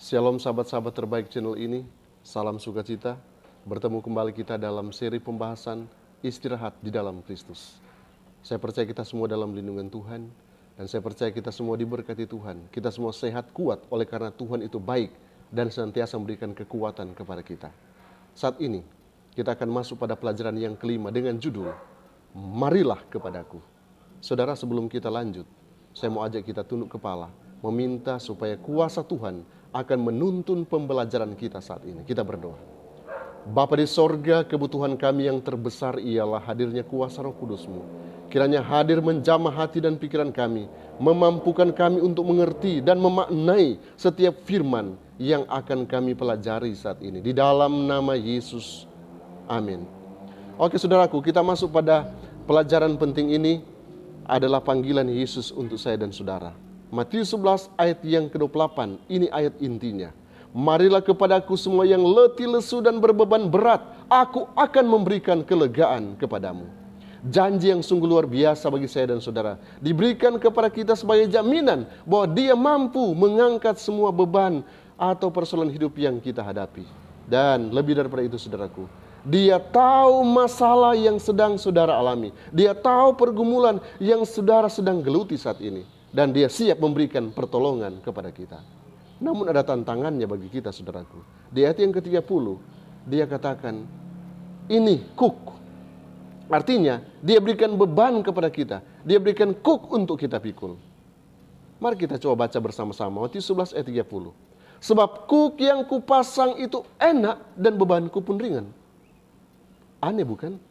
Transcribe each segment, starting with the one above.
Shalom sahabat-sahabat terbaik channel ini, salam sukacita. Bertemu kembali kita dalam seri pembahasan istirahat di dalam Kristus. Saya percaya kita semua dalam lindungan Tuhan, dan saya percaya kita semua diberkati Tuhan. Kita semua sehat kuat oleh karena Tuhan itu baik dan senantiasa memberikan kekuatan kepada kita. Saat ini kita akan masuk pada pelajaran yang kelima dengan judul Marilah kepadaku. Saudara, sebelum kita lanjut, saya mau ajak kita tunduk kepala, meminta supaya kuasa Tuhan akan menuntun pembelajaran kita saat ini. Kita berdoa. Bapa di sorga, kebutuhan kami yang terbesar ialah hadirnya kuasa Roh Kudus-Mu. Kiranya hadir menjamah hati dan pikiran kami, memampukan kami untuk mengerti dan memaknai setiap firman yang akan kami pelajari saat ini. Di dalam nama Yesus, amin. Oke saudaraku, kita masuk pada pelajaran penting ini adalah panggilan Yesus untuk saya dan saudara. Matius 11 ayat yang ke-28, ini ayat intinya. Marilah kepadaku semua yang letih lesu dan berbeban berat, aku akan memberikan kelegaan kepadamu. Janji yang sungguh luar biasa bagi saya dan saudara, diberikan kepada kita sebagai jaminan bahwa Dia mampu mengangkat semua beban atau persoalan hidup yang kita hadapi. Dan lebih daripada itu saudaraku, Dia tahu masalah yang sedang saudara alami. Dia tahu pergumulan yang saudara sedang geluti saat ini. Dan Dia siap memberikan pertolongan kepada kita. Namun ada tantangannya bagi kita saudaraku. Di ayat yang ke-30, Dia katakan, ini kuk. Artinya, Dia berikan beban kepada kita. Dia berikan kuk untuk kita pikul. Mari kita coba baca bersama-sama. Matius 11 ayat 30. Sebab kuk yang kupasang itu enak dan bebanku pun ringan. Aneh bukan?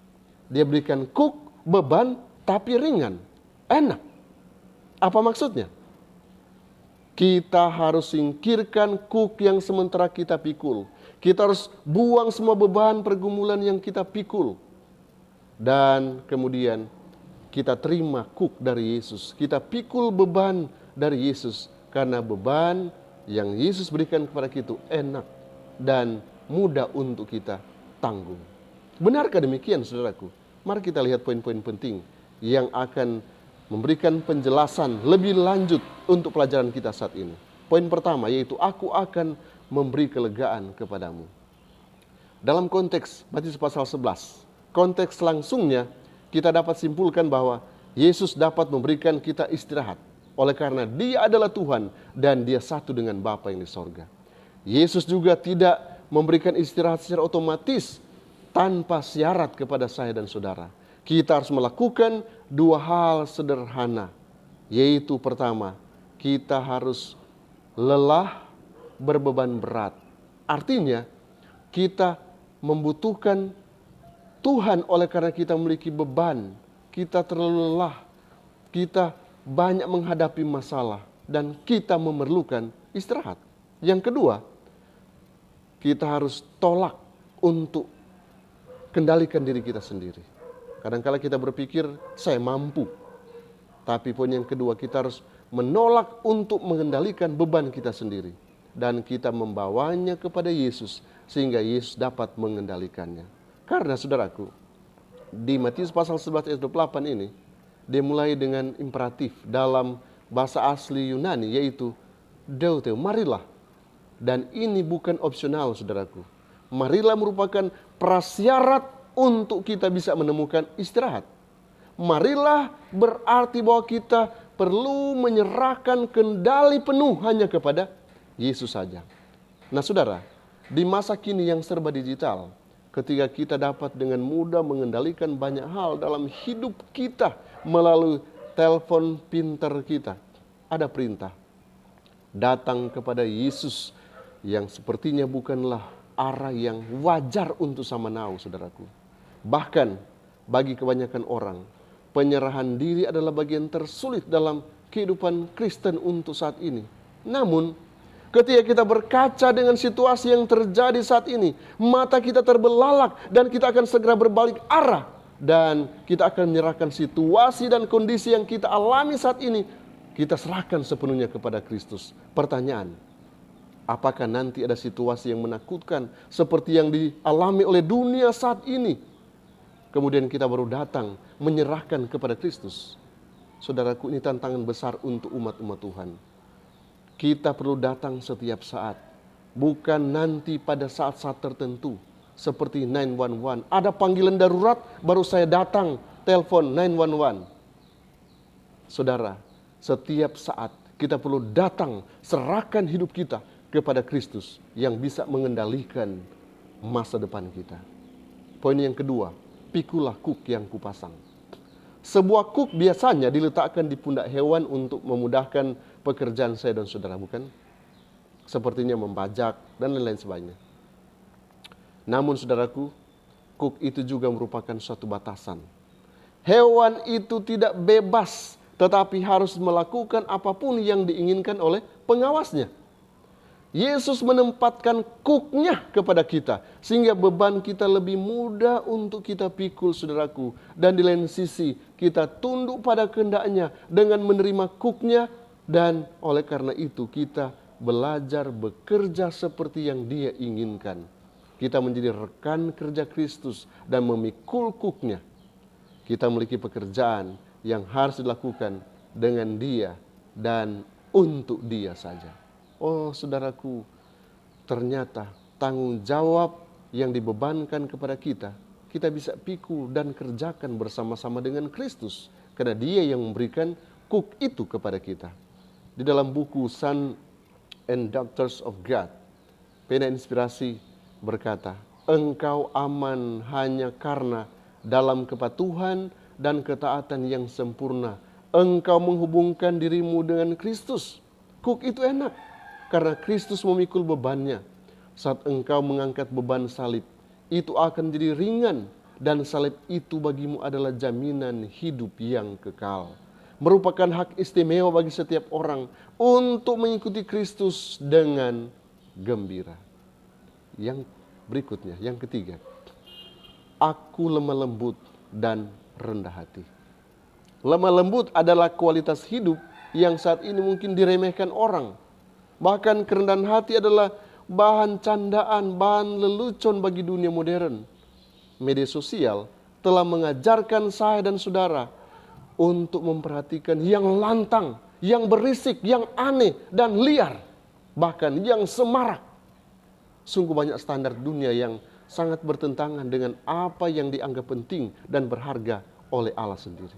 Dia berikan kuk, beban, tapi ringan. Enak. Apa maksudnya? Kita harus singkirkan kuk yang sementara kita pikul. Kita harus buang semua beban pergumulan yang kita pikul. Dan kemudian kita terima kuk dari Yesus. Kita pikul beban dari Yesus. Karena beban yang Yesus berikan kepada kita enak dan mudah untuk kita tanggung. Benarkah demikian saudaraku? Mari kita lihat poin-poin penting yang akan memberikan penjelasan lebih lanjut untuk pelajaran kita saat ini. Poin pertama yaitu aku akan memberi kelegaan kepadamu. Dalam konteks Matius pasal 11, konteks langsungnya kita dapat simpulkan bahwa Yesus dapat memberikan kita istirahat. Oleh karena Dia adalah Tuhan dan Dia satu dengan Bapa yang di sorga. Yesus juga tidak memberikan istirahat secara otomatis tanpa syarat kepada saya dan saudara. Kita harus melakukan dua hal sederhana, yaitu pertama, kita harus lelah berbeban berat. Artinya, kita membutuhkan Tuhan oleh karena kita memiliki beban, kita terlalu lelah, kita banyak menghadapi masalah, dan kita memerlukan istirahat. Yang kedua, kita harus tolak untuk kendalikan diri kita sendiri. Kadang-kala kita berpikir, saya mampu. Tapi poin yang kedua, kita harus menolak untuk mengendalikan beban kita sendiri. Dan kita membawanya kepada Yesus, sehingga Yesus dapat mengendalikannya. Karena saudaraku, di Matius pasal 11 ayat 28 ini, dia mulai dengan imperatif dalam bahasa asli Yunani, yaitu deuteo, marilah. Dan ini bukan opsional saudaraku. Marilah merupakan prasyarat untuk kita bisa menemukan istirahat. Marilah berarti bahwa kita perlu menyerahkan kendali penuh hanya kepada Yesus saja. Nah saudara, di masa kini yang serba digital, ketika kita dapat dengan mudah mengendalikan banyak hal dalam hidup kita melalui telepon pintar kita, ada perintah datang kepada Yesus yang sepertinya bukanlah arah yang wajar untuk samanau saudaraku. Bahkan bagi kebanyakan orang, penyerahan diri adalah bagian tersulit dalam kehidupan Kristen untuk saat ini. Namun, ketika kita berkaca dengan situasi yang terjadi saat ini, mata kita terbelalak dan kita akan segera berbalik arah. Dan kita akan menyerahkan situasi dan kondisi yang kita alami saat ini, kita serahkan sepenuhnya kepada Kristus. Pertanyaan, apakah nanti ada situasi yang menakutkan seperti yang dialami oleh dunia saat ini? Kemudian kita baru datang menyerahkan kepada Kristus. Saudaraku, ini tantangan besar untuk umat-umat Tuhan. Kita perlu datang setiap saat bukan nanti pada saat-saat tertentu seperti 911. Ada panggilan darurat baru saya datang telepon 911. Saudara, setiap saat kita perlu datang serahkan hidup kita kepada Kristus yang bisa mengendalikan masa depan kita. Poin yang kedua, pikulah kuk yang kupasang. Sebuah kuk biasanya diletakkan di pundak hewan untuk memudahkan pekerjaan saya dan saudara, bukan? Sepertinya membajak dan lain-lain sebagainya. Namun saudaraku, kuk itu juga merupakan suatu batasan. Hewan itu tidak bebas, tetapi harus melakukan apapun yang diinginkan oleh pengawasnya. Yesus menempatkan kuknya kepada kita, sehingga beban kita lebih mudah untuk kita pikul, saudaraku. Dan di lain sisi, kita tunduk pada kehendaknya dengan menerima kuknya, dan oleh karena itu kita belajar bekerja seperti yang Dia inginkan. Kita menjadi rekan kerja Kristus dan memikul kuknya. Kita memiliki pekerjaan yang harus dilakukan dengan Dia dan untuk Dia saja. Oh saudaraku, ternyata tanggung jawab yang dibebankan kepada kita, kita bisa pikul dan kerjakan bersama-sama dengan Kristus. Karena Dia yang memberikan kuk itu kepada kita. Di dalam buku Sons and Daughters of God, pena inspirasi berkata, engkau aman hanya karena dalam kepatuhan dan ketaatan yang sempurna, engkau menghubungkan dirimu dengan Kristus. Kuk itu enak, karena Kristus memikul bebannya. Saat engkau mengangkat beban salib, itu akan jadi ringan. Dan salib itu bagimu adalah jaminan hidup yang kekal. Merupakan hak istimewa bagi setiap orang untuk mengikuti Kristus dengan gembira. Yang berikutnya, yang ketiga. Aku lemah lembut dan rendah hati. Lemah lembut adalah kualitas hidup yang saat ini mungkin diremehkan orang. Bahkan kerendahan hati adalah bahan candaan, bahan lelucon bagi dunia modern. Media sosial telah mengajarkan saya dan saudara untuk memperhatikan yang lantang, yang berisik, yang aneh dan liar, bahkan yang semarak. Sungguh banyak standar dunia yang sangat bertentangan dengan apa yang dianggap penting dan berharga oleh Allah sendiri.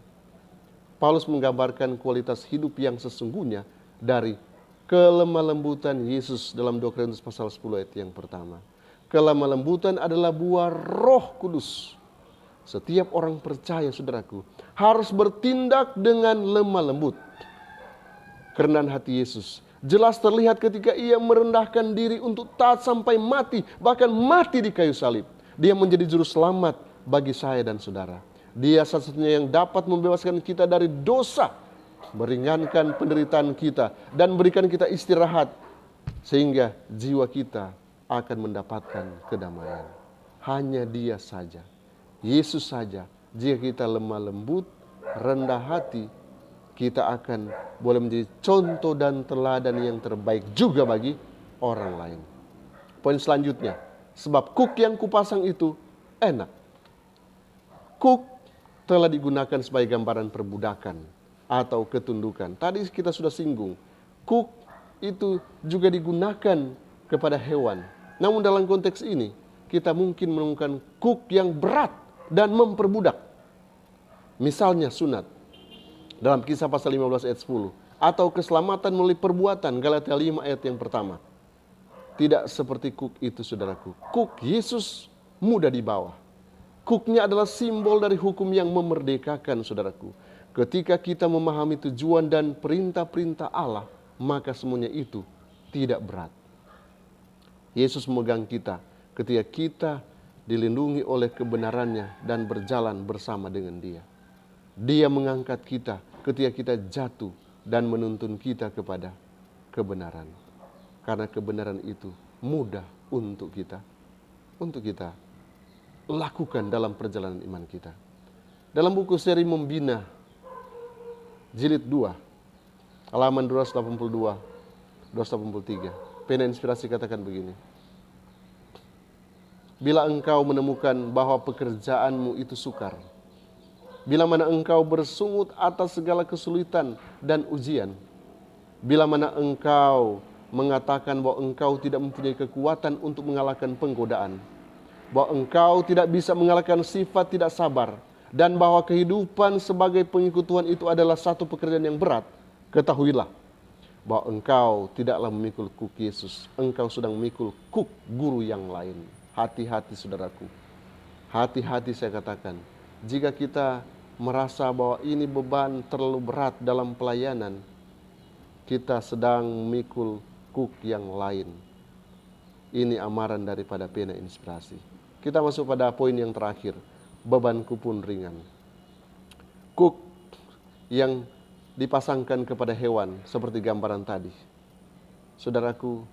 Paulus menggambarkan kualitas hidup yang sesungguhnya dari kelemah lembutan Yesus dalam 2 Korintus pasal 10 ayat yang pertama. Kelemah lembutan adalah buah Roh Kudus. Setiap orang percaya, saudaraku, harus bertindak dengan lemah lembut. Kerendahan hati Yesus jelas terlihat ketika Ia merendahkan diri untuk taat sampai mati, bahkan mati di kayu salib. Dia menjadi juru selamat bagi saya dan saudara. Dia satu-satunya yang dapat membebaskan kita dari dosa, meringankan penderitaan kita, dan berikan kita istirahat, sehingga jiwa kita akan mendapatkan kedamaian. Hanya Dia saja, Yesus saja. Jika kita lemah lembut, rendah hati, kita akan boleh menjadi contoh dan teladan yang terbaik juga bagi orang lain. Poin selanjutnya, sebab kuk yang kupasang itu enak. Kuk telah digunakan sebagai gambaran perbudakan atau ketundukan. Tadi kita sudah singgung, kuk itu juga digunakan kepada hewan. Namun dalam konteks ini, kita mungkin menemukan kuk yang berat dan memperbudak. Misalnya sunat, dalam Kisah pasal 15 ayat 10. Atau keselamatan melalui perbuatan, Galatia 5 ayat yang pertama. Tidak seperti kuk itu, saudaraku. Kuk Yesus mudah dibawa. Kuknya adalah simbol dari hukum yang memerdekakan, saudaraku. Ketika kita memahami tujuan dan perintah-perintah Allah, maka semuanya itu tidak berat. Yesus memegang kita ketika kita dilindungi oleh kebenarannya dan berjalan bersama dengan Dia. Dia mengangkat kita ketika kita jatuh dan menuntun kita kepada kebenaran. Karena kebenaran itu mudah untuk kita lakukan dalam perjalanan iman kita. Dalam buku seri Membina jilid 2, halaman 282, 283, pena inspirasi katakan begini. Bila engkau menemukan bahwa pekerjaanmu itu sukar, bila mana engkau bersungut atas segala kesulitan dan ujian, bila mana engkau mengatakan bahwa engkau tidak mempunyai kekuatan untuk mengalahkan penggodaan, bahwa engkau tidak bisa mengalahkan sifat tidak sabar, dan bahwa kehidupan sebagai pengikut Tuhan itu adalah satu pekerjaan yang berat, ketahuilah bahwa engkau tidaklah memikul kuk Yesus, engkau sedang memikul kuk guru yang lain. Hati-hati saudaraku, hati-hati saya katakan. Jika kita merasa bahwa ini beban terlalu berat dalam pelayanan, kita sedang memikul kuk yang lain. Ini amaran daripada pena inspirasi. Kita masuk pada poin yang terakhir, bebanku pun ringan. Kuk yang dipasangkan kepada hewan seperti gambaran tadi. Saudaraku,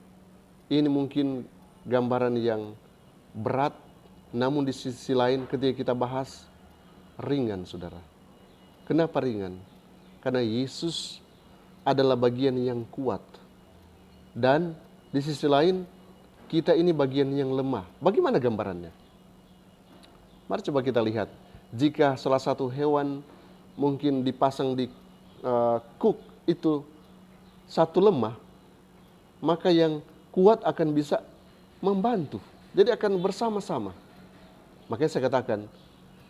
ini mungkin gambaran yang berat, namun di sisi lain ketika kita bahas, ringan saudara. Kenapa ringan? Karena Yesus adalah bagian yang kuat. Dan di sisi lain, kita ini bagian yang lemah. Bagaimana gambarannya? Mari coba kita lihat. Jika salah satu hewan mungkin dipasang di kuk itu satu lemah, maka yang kuat akan bisa membantu. Jadi akan bersama-sama. Makanya saya katakan,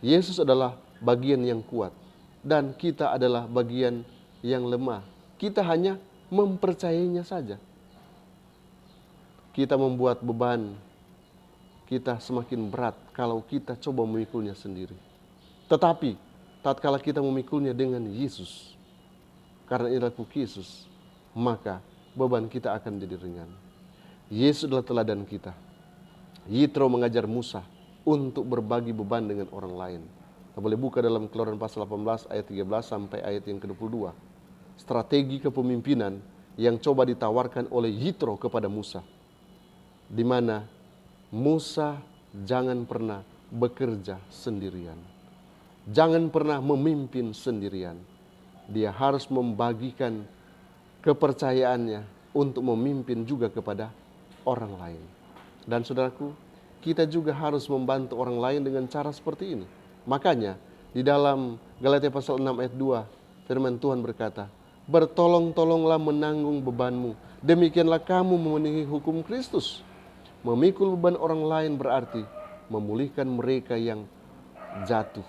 Yesus adalah bagian yang kuat dan kita adalah bagian yang lemah. Kita hanya mempercayainya saja. Kita membuat beban kita semakin berat kalau kita coba memikulnya sendiri. Tetapi tatkala kita memikulnya dengan Yesus, karena inilah kuk Yesus, maka beban kita akan jadi ringan. Yesus adalah teladan kita. Yitro mengajar Musa untuk berbagi beban dengan orang lain. Kita boleh buka dalam Keluaran pasal 18 ayat 13 sampai ayat yang ke-22. Strategi kepemimpinan yang coba ditawarkan oleh Yitro kepada Musa, di mana Musa jangan pernah bekerja sendirian. Jangan pernah memimpin sendirian. Dia harus membagikan kepercayaannya untuk memimpin juga kepada orang lain. Dan saudaraku, kita juga harus membantu orang lain dengan cara seperti ini. Makanya di dalam Galatia pasal 6 ayat 2, firman Tuhan berkata, bertolong-tolonglah menanggung bebanmu, demikianlah kamu memenuhi hukum Kristus. Memikul beban orang lain berarti memulihkan mereka yang jatuh.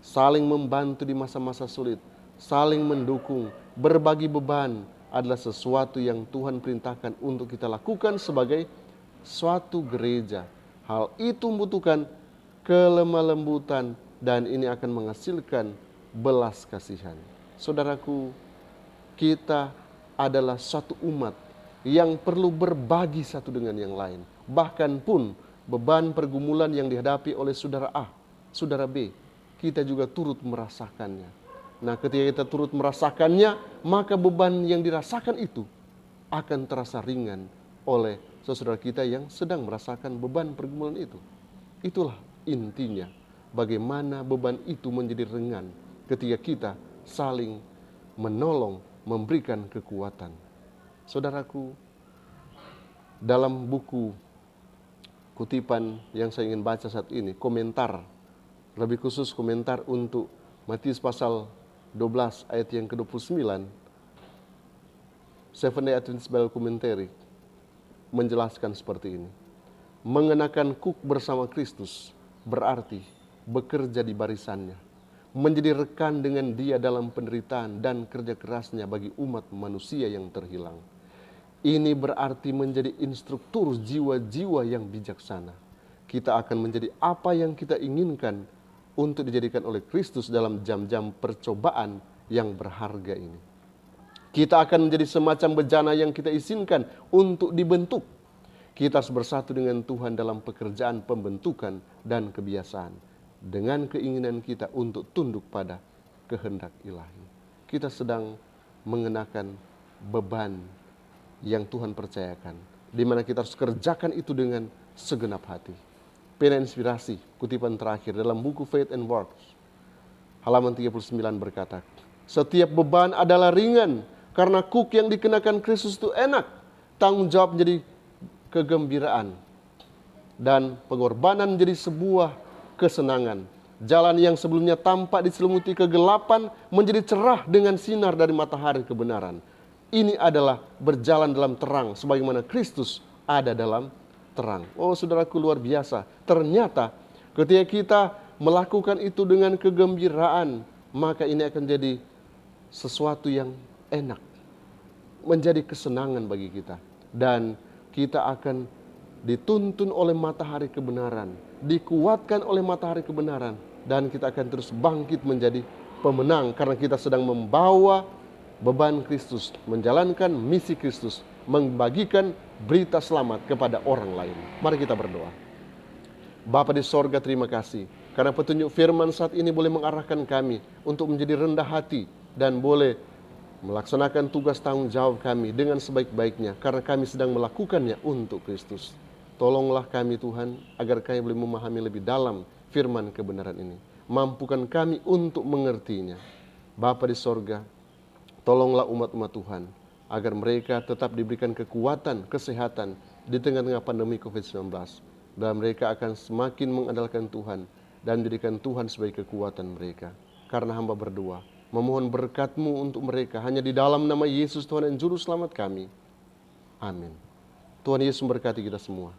Saling membantu di masa-masa sulit, saling mendukung, berbagi beban adalah sesuatu yang Tuhan perintahkan untuk kita lakukan sebagai suatu gereja. Hal itu membutuhkan kelemah lembutan dan ini akan menghasilkan belas kasihan. Saudaraku, kita adalah suatu umat yang perlu berbagi satu dengan yang lain. Bahkan pun beban pergumulan yang dihadapi oleh saudara A, saudara B, kita juga turut merasakannya. Nah, ketika kita turut merasakannya, maka beban yang dirasakan itu akan terasa ringan oleh saudara kita yang sedang merasakan beban pergumulan itu. Itulah intinya bagaimana beban itu menjadi ringan ketika kita saling menolong, memberikan kekuatan. Saudaraku, dalam buku kutipan yang saya ingin baca saat ini, komentar, lebih khusus komentar untuk Matius pasal 12 ayat yang ke-29, Seventh-day Adventist Bible Commentary menjelaskan seperti ini. Mengenakan kuk bersama Kristus berarti bekerja di barisannya, menjadi rekan dengan dia dalam penderitaan dan kerja kerasnya bagi umat manusia yang terhilang. Ini berarti menjadi instruktur jiwa-jiwa yang bijaksana. Kita akan menjadi apa yang kita inginkan untuk dijadikan oleh Kristus dalam jam-jam percobaan yang berharga ini. Kita akan menjadi semacam bejana yang kita izinkan untuk dibentuk. Kita harus bersatu dengan Tuhan dalam pekerjaan pembentukan dan kebiasaan, dengan keinginan kita untuk tunduk pada kehendak ilahi. Kita sedang mengenakan beban yang Tuhan percayakan, di mana kita harus kerjakan itu dengan segenap hati. Pena inspirasi, kutipan terakhir dalam buku Faith and Works, halaman 39 berkata, setiap beban adalah ringan, karena kuk yang dikenakan Kristus itu enak. Tanggung jawab menjadi kegembiraan, dan pengorbanan menjadi sebuah kesenangan. Jalan yang sebelumnya tampak diselimuti kegelapan menjadi cerah dengan sinar dari matahari kebenaran. Ini adalah berjalan dalam terang sebagaimana Kristus ada dalam terang. Oh saudaraku, luar biasa. Ternyata ketika kita melakukan itu dengan kegembiraan, maka ini akan jadi sesuatu yang enak, menjadi kesenangan bagi kita. Dan kita akan dituntun oleh matahari kebenaran, dikuatkan oleh matahari kebenaran, dan kita akan terus bangkit menjadi pemenang karena kita sedang membawa beban Kristus, menjalankan misi Kristus, membagikan berita selamat kepada orang lain. Mari kita berdoa. Bapa di sorga, terima kasih karena petunjuk firman saat ini boleh mengarahkan kami untuk menjadi rendah hati dan boleh melaksanakan tugas tanggung jawab kami dengan sebaik-baiknya karena kami sedang melakukannya untuk Kristus. Tolonglah kami Tuhan agar kami boleh memahami lebih dalam firman kebenaran ini. Mampukan kami untuk mengertinya. Bapa di sorga, tolonglah umat-umat Tuhan agar mereka tetap diberikan kekuatan, kesehatan di tengah-tengah pandemi COVID-19. Dan mereka akan semakin mengandalkan Tuhan dan jadikan Tuhan sebagai kekuatan mereka. Karena hamba berdoa, memohon berkat-Mu untuk mereka hanya di dalam nama Yesus Tuhan dan Juru Selamat kami. Amin. Tuhan Yesus memberkati kita semua.